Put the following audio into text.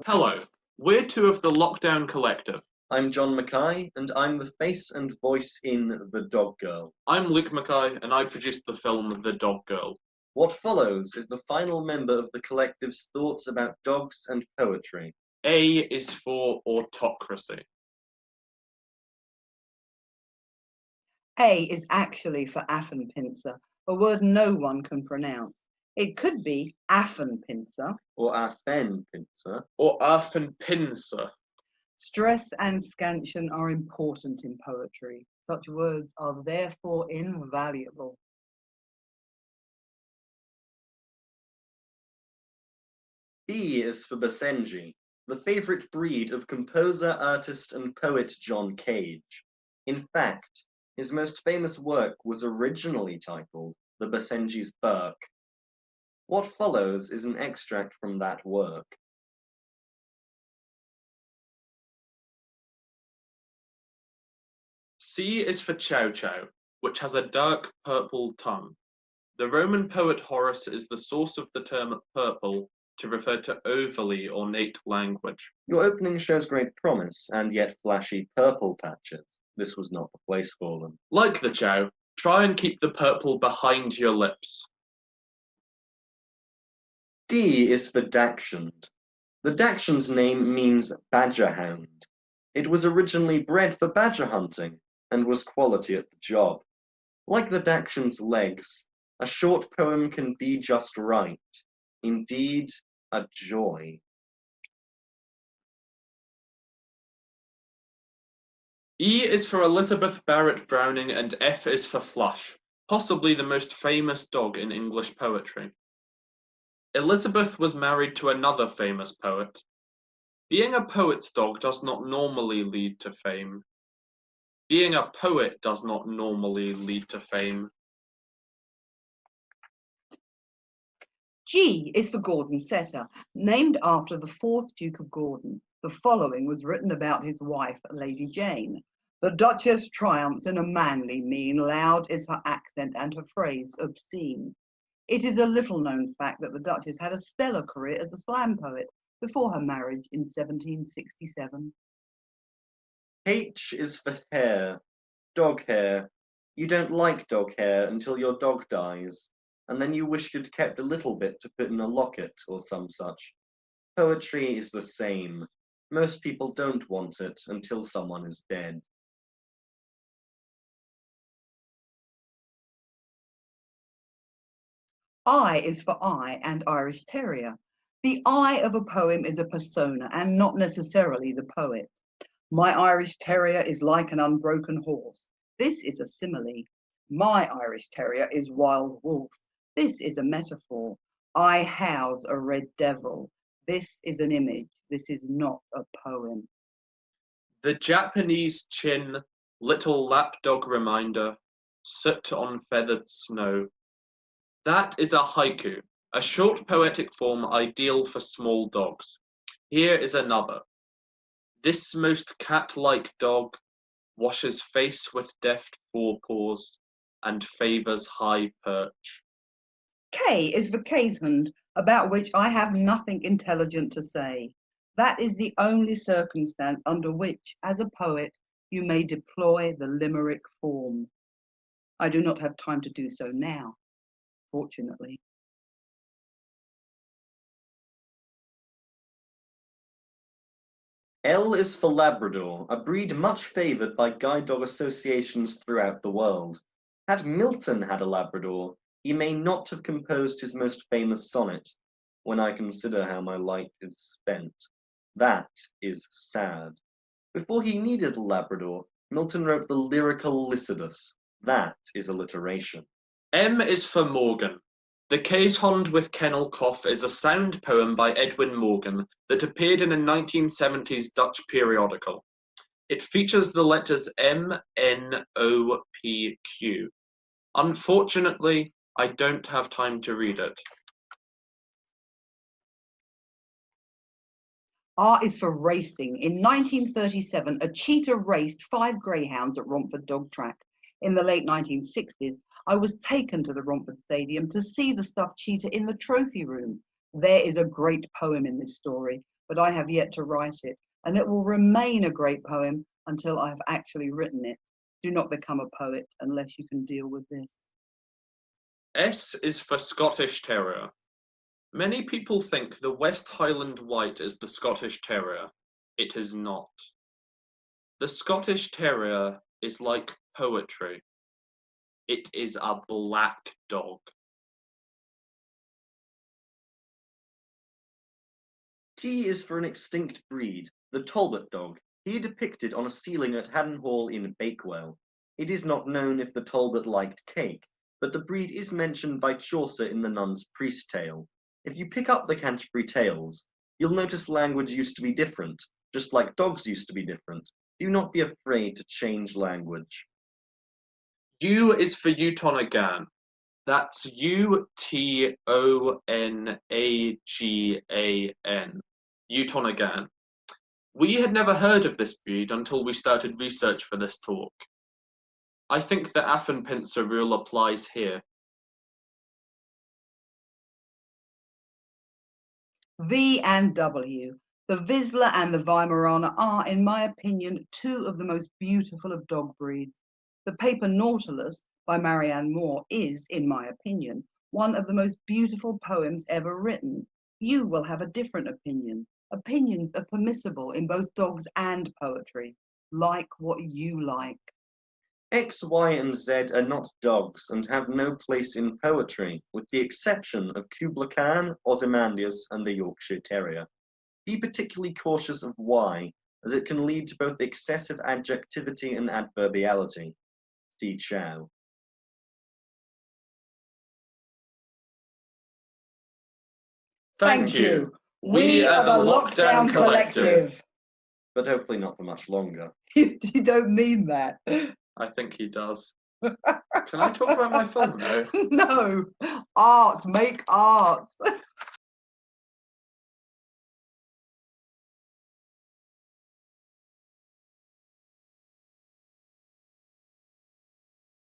Hello, we're two of the Lockdown Collective. I'm John Mackay, and I'm the face and voice in The Dog Girl. I'm Luke Mackay, and I produced the film The Dog Girl. What follows is the final member of the collective's thoughts about dogs and poetry. A is for autocracy. A is actually for Affenpincer, a word no one can pronounce. It could be Affenpincer. Or Affenpincer. Or Affenpincer. Stress and scansion are important in poetry. Such words are therefore invaluable. B is for Basenji, the favourite breed of composer, artist, and poet John Cage. In fact, his most famous work was originally titled The Basenji's Burke. What follows is an extract from that work. C is for Chow Chow, which has a dark purple tongue. The Roman poet Horace is the source of the term purple to refer to overly ornate language. Your opening shows great promise, and yet flashy purple patches. This was not the place for them. Like the Chow, try and keep the purple behind your lips. D is for Dachshund. The Dachshund's name means badger hound. It was originally bred for badger hunting and was quality at the job. Like the Dachshund's legs, a short poem can be just right. Indeed, a joy. E is for Elizabeth Barrett Browning and F is for Flush, possibly the most famous dog in English poetry. Elizabeth was married to another famous poet. Being a poet's dog does not normally lead to fame. Being a poet does not normally lead to fame. G is for Gordon Setter, named after the 4th Duke of Gordon. The following was written about his wife, Lady Jane. The Duchess triumphs in a manly mien, loud is her accent and her phrase obscene. It is a little-known fact that the Duchess had a stellar career as a slam poet before her marriage in 1767. H is for hair. Dog hair. You don't like dog hair until your dog dies, and then you wish you'd kept a little bit to put in a locket or some such. Poetry is the same. Most people don't want it until someone is dead. I is for I and Irish Terrier. The I of a poem is a persona and not necessarily the poet. My Irish Terrier is like an unbroken horse. This is a simile. My Irish Terrier is wild wolf. This is a metaphor. I house a red devil. This is an image. This is not a poem. The Japanese chin, little lapdog reminder, soot on feathered snow. That is a haiku, a short poetic form ideal for small dogs. Here is another. This most cat-like dog washes face with deft forepaws and favours high perch. K is for casement, about which I have nothing intelligent to say. That is the only circumstance under which, as a poet, you may deploy the limerick form. I do not have time to do so now, fortunately. L is for Labrador, a breed much favoured by guide dog associations throughout the world. Had Milton had a Labrador, he may not have composed his most famous sonnet, When I Consider How My Life Is Spent. That is sad. Before he needed a Labrador, Milton wrote the lyrical Lycidas. That is alliteration. M is for Morgan. The Keeshond with Kennel Cough is a sound poem by Edwin Morgan that appeared in a 1970s Dutch periodical. It features the letters M, N, O, P, Q. Unfortunately, I don't have time to read it. R is for racing. In 1937, a cheetah raced 5 greyhounds at Romford Dog Track. In the late 1960s, I was taken to the Romford Stadium to see the stuffed cheetah in the trophy room. There is a great poem in this story. but I have yet to write it, and it will remain a great poem until I have actually written it. Do not become a poet unless you can deal with this. S is for Scottish Terrier. Many people think the West Highland White is the Scottish Terrier. It is not. The Scottish Terrier is like poetry. It is a black dog. T is for an extinct breed, the Talbot dog, here depicted on a ceiling at Haddon Hall in Bakewell. It is not known if the Talbot liked cake, but the breed is mentioned by Chaucer in the Nun's Priest Tale. If you pick up the Canterbury Tales, you'll notice language used to be different, just like dogs used to be different. Do not be afraid to change language. U is for Utonagan. That's Utonagan. Utonagan. We had never heard of this breed until we started research for this talk. I think the Affenpinscher rule applies here. V and W. The Vizsla and the Weimaraner are, in my opinion, two of the most beautiful of dog breeds. The Paper Nautilus by Marianne Moore is, in my opinion, one of the most beautiful poems ever written. You will have a different opinion. Opinions are permissible in both dogs and poetry. Like what you like. X, Y, and Z are not dogs and have no place in poetry, with the exception of Kubla Khan, Ozymandias, and the Yorkshire Terrier. Be particularly cautious of Y, as it can lead to both excessive adjectivity and adverbiality. See Chow. Thank you. We are the Lockdown Collective. But hopefully not for much longer. You don't mean that. I think he does. Can I talk about my film now? No. Art, make art.